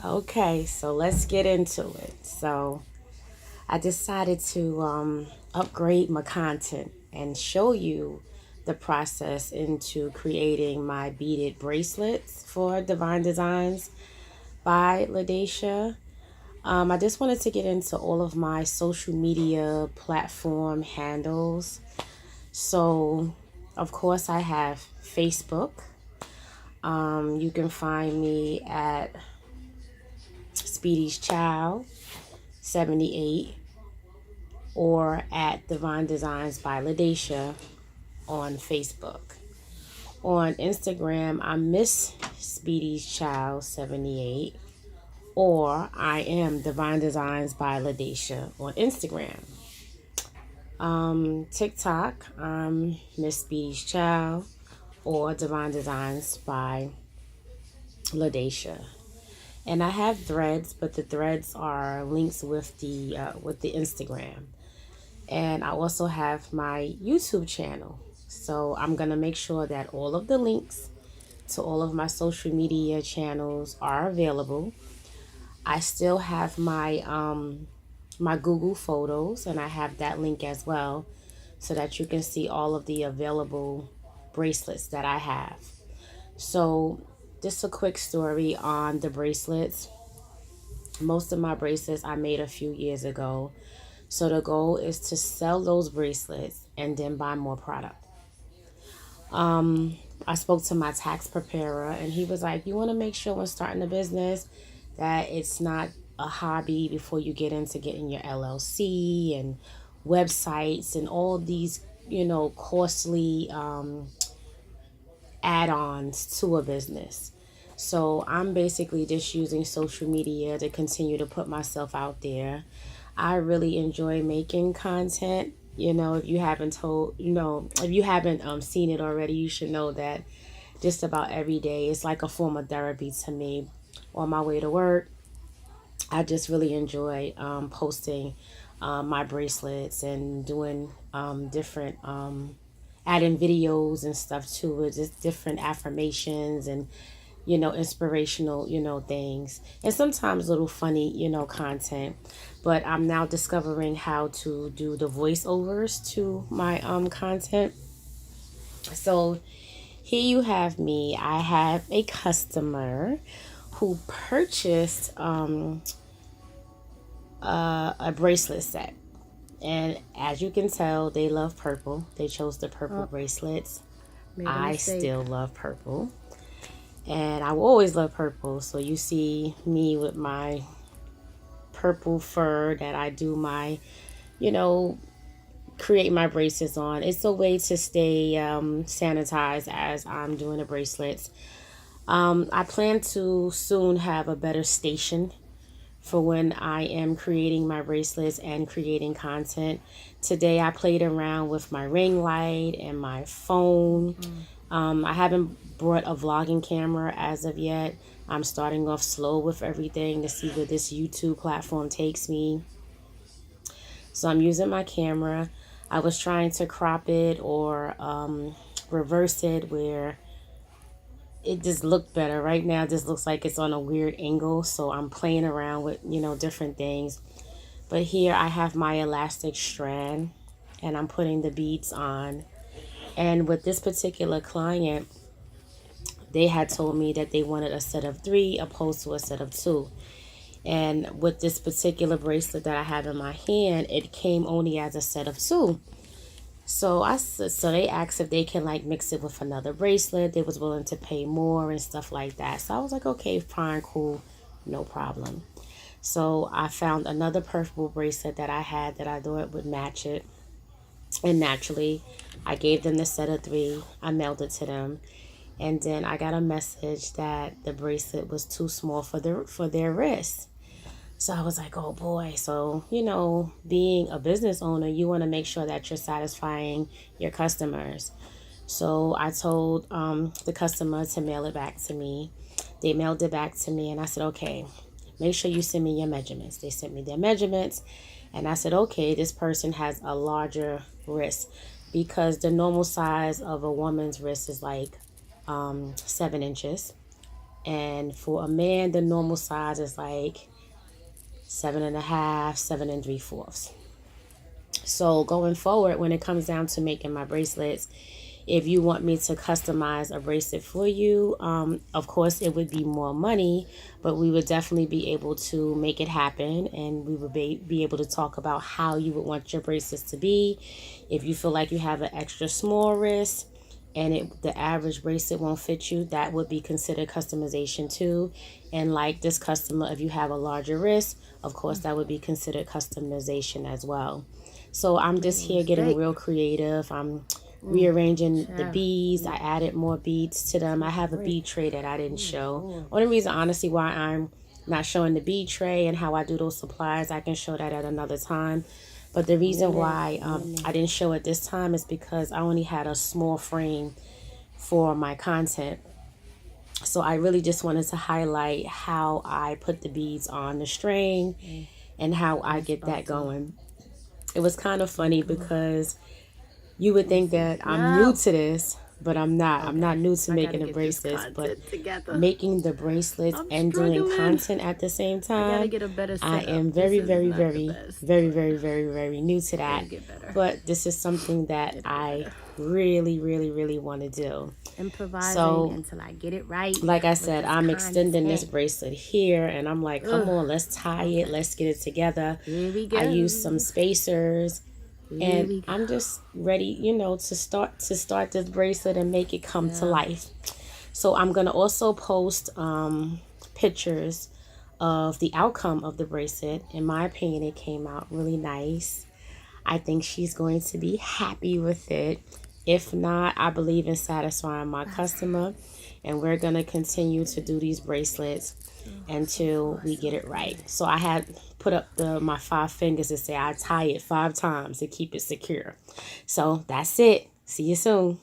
Okay, so let's get into it. So I decided to upgrade my content and show you the process into creating my beaded bracelets for Divine Designs by LaDaysha. I just wanted to get into all of my social media platform handles. So, of course, I have Facebook. You can find me at Speedy's Child 78 or at Divine Designs by LaDaysha on Facebook. On Instagram, I'm Miss Speedy's Child 78 or I am Divine Designs by LaDaysha on Instagram. TikTok, I'm Miss Speedy's Child or Divine Designs by LaDaysha. And I have threads, but the threads are links with the Instagram. And I also have my YouTube channel. So I'm going to make sure that all of the links to all of my social media channels are available. I still have my Google Photos, and I have that link as well so that you can see all of the available bracelets that I have. So just a quick story on the bracelets. Most of my bracelets I made a few years ago. So the goal is to sell those bracelets and then buy more product. I spoke to my tax preparer and he was like, you want to make sure when starting a business that it's not a hobby before you get into getting your LLC and websites and all these, costly add-ons to a business. So I'm basically just using social media to continue to put myself out there. I really enjoy making content. If you haven't if you haven't seen it already, you should know that just about every day it's like a form of therapy to me. On my way to work, I just really enjoy posting my bracelets and doing different adding videos and stuff to it, just different affirmations and inspirational, things, and sometimes little funny, content. But I'm now discovering how to do the voiceovers to my content. So here you have me. I have a customer who purchased a bracelet set. And as you can tell, they love purple. They chose the purple bracelets. I still love purple. And I will always love purple. So you see me with my purple fur that I do my, create my bracelets on. It's a way to stay sanitized as I'm doing the bracelets. I plan to soon have a better station for when I am creating my bracelets and creating content. Today I played around with my ring light and my phone. I haven't brought a vlogging camera as of yet. I'm starting off slow with everything to see where this YouTube platform takes me. So I'm using my camera. I was trying to crop it or reverse it where it just looked better. Right now this looks like it's on a weird angle, so I'm playing around with different things. But here I have my elastic strand and I'm putting the beads on. And with this particular client, they had told me that they wanted a set of 3 opposed to a set of 2. And with this particular bracelet that I have in my hand, it came only as a set of 2. So they asked if they can like mix it with another bracelet. They was willing to pay more and stuff like that. So I was like, okay, fine, cool, no problem. So I found another purple bracelet that I had that I thought would match it. And naturally, I gave them the set of 3. I mailed it to them. And then I got a message that the bracelet was too small for their wrist. So I was like, oh boy. So, being a business owner, you want to make sure that you're satisfying your customers. So I told the customer to mail it back to me. They mailed it back to me and I said, okay, make sure you send me your measurements. They sent me their measurements and I said, okay, this person has a larger wrist because the normal size of a woman's wrist is like 7 inches. And for a man, the normal size is like 7.5, 7 3/4. So going forward, when it comes down to making my bracelets, if you want me to customize a bracelet for you, of course it would be more money, but we would definitely be able to make it happen, and we would be able to talk about how you would want your bracelets to be. If you feel like you have an extra small wrist and the average bracelet won't fit you, that would be considered customization too. And like this customer, if you have a larger wrist, of course that would be considered customization as well. So I'm just here getting real creative. I'm rearranging the beads. I added more beads to them. I have a bead tray that I didn't show. Only reason honestly why I'm not showing the bead tray and how I do those supplies, I can show that at another time. But the reason why I didn't show it this time is because I only had a small frame for my content. So I really just wanted to highlight how I put the beads on the string and how I get that going. It was kind of funny because you would think that I'm new to this, but I'm not. I'm not new to making the bracelets, but making the bracelets and doing content at the same time, I am very, very, very, very, very, very, very new to that. But this is something that I really, really, really want to do. So, until I get it right, like I said, I'm extending this bracelet here, and I'm like, come on, let's tie it, let's get it together. Here we go. I use some spacers, and I'm just ready, you know, to start this bracelet and make it come to life. So I'm gonna also post pictures of the outcome of the bracelet. In my opinion, it came out really nice. I think she's going to be happy with it. If not, I believe in satisfying my customer, and we're going to continue to do these bracelets until we get it right. So I had put up my 5 fingers to say I tie it 5 times to keep it secure. So that's it. See you soon.